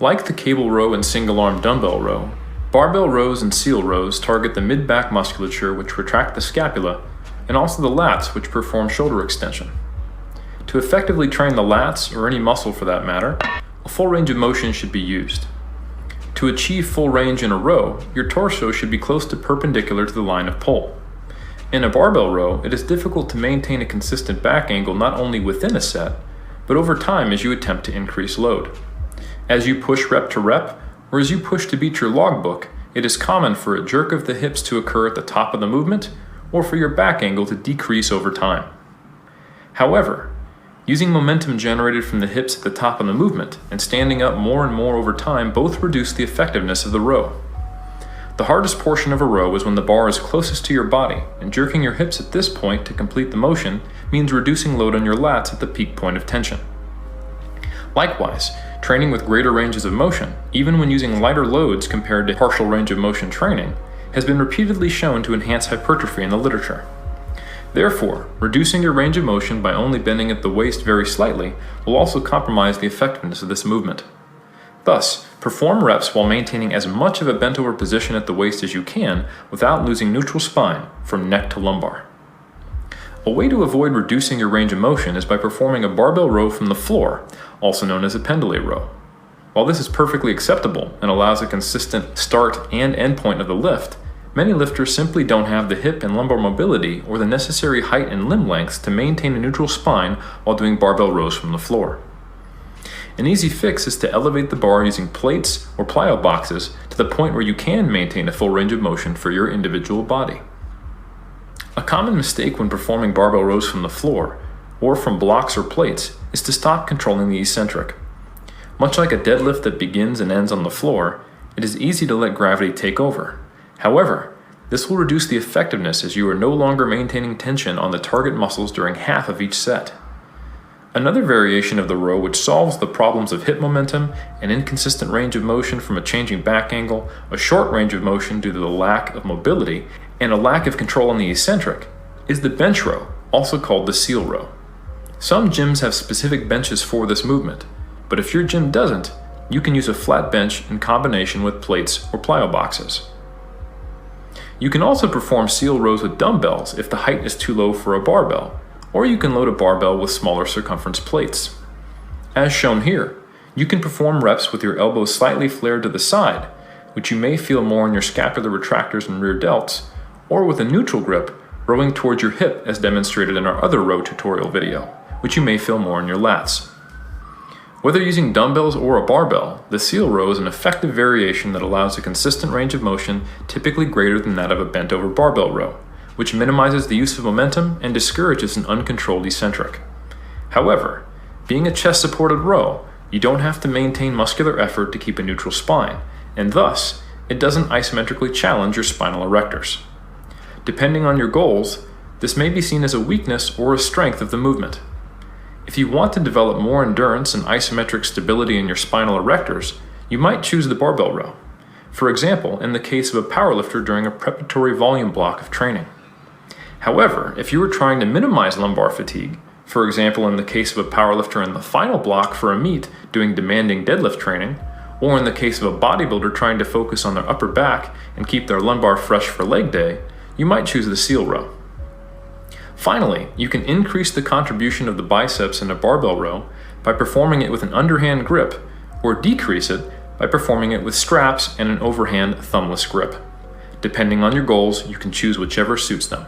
Like the cable row and single-arm dumbbell row, barbell rows and seal rows target the mid-back musculature which retract the scapula, and also the lats which perform shoulder extension. To effectively train the lats, or any muscle for that matter, a full range of motion should be used. To achieve full range in a row, your torso should be close to perpendicular to the line of pull. In a barbell row, it is difficult to maintain a consistent back angle not only within a set, but over time as you attempt to increase load. As you push rep to rep, or as you push to beat your logbook, it is common for a jerk of the hips to occur at the top of the movement, or for your back angle to decrease over time. However, using momentum generated from the hips at the top of the movement and standing up more and more over time both reduce the effectiveness of the row. The hardest portion of a row is when the bar is closest to your body, and jerking your hips at this point to complete the motion means reducing load on your lats at the peak point of tension. Likewise, training with greater ranges of motion, even when using lighter loads compared to partial range of motion training, has been repeatedly shown to enhance hypertrophy in the literature. Therefore, reducing your range of motion by only bending at the waist very slightly will also compromise the effectiveness of this movement. Thus, perform reps while maintaining as much of a bent over position at the waist as you can without losing neutral spine from neck to lumbar. A way to avoid reducing your range of motion is by performing a barbell row from the floor, also known as a pendulum row. While this is perfectly acceptable and allows a consistent start and end point of the lift, many lifters simply don't have the hip and lumbar mobility or the necessary height and limb lengths to maintain a neutral spine while doing barbell rows from the floor. An easy fix is to elevate the bar using plates or plyo boxes to the point where you can maintain a full range of motion for your individual body. A common mistake when performing barbell rows from the floor, or from blocks or plates, is to stop controlling the eccentric. Much like a deadlift that begins and ends on the floor, it is easy to let gravity take over. However, this will reduce the effectiveness as you are no longer maintaining tension on the target muscles during half of each set. Another variation of the row which solves the problems of hip momentum, an inconsistent range of motion from a changing back angle, a short range of motion due to the lack of mobility, and a lack of control on the eccentric, is the bench row, also called the seal row. Some gyms have specific benches for this movement, but if your gym doesn't, you can use a flat bench in combination with plates or plyo boxes. You can also perform seal rows with dumbbells if the height is too low for a barbell, or you can load a barbell with smaller circumference plates. As shown here, you can perform reps with your elbows slightly flared to the side, which you may feel more in your scapular retractors and rear delts, or with a neutral grip rowing towards your hip as demonstrated in our other row tutorial video, which you may feel more in your lats. Whether using dumbbells or a barbell, the seal row is an effective variation that allows a consistent range of motion typically greater than that of a bent over barbell row, which minimizes the use of momentum and discourages an uncontrolled eccentric. However, being a chest-supported row, you don't have to maintain muscular effort to keep a neutral spine, and thus, it doesn't isometrically challenge your spinal erectors. Depending on your goals, this may be seen as a weakness or a strength of the movement. If you want to develop more endurance and isometric stability in your spinal erectors, you might choose the barbell row. For example, in the case of a powerlifter during a preparatory volume block of training. However, if you are trying to minimize lumbar fatigue, for example in the case of a powerlifter in the final block for a meet doing demanding deadlift training, or in the case of a bodybuilder trying to focus on their upper back and keep their lumbar fresh for leg day, you might choose the seal row. Finally, you can increase the contribution of the biceps in a barbell row by performing it with an underhand grip, or decrease it by performing it with straps and an overhand thumbless grip. Depending on your goals, you can choose whichever suits them.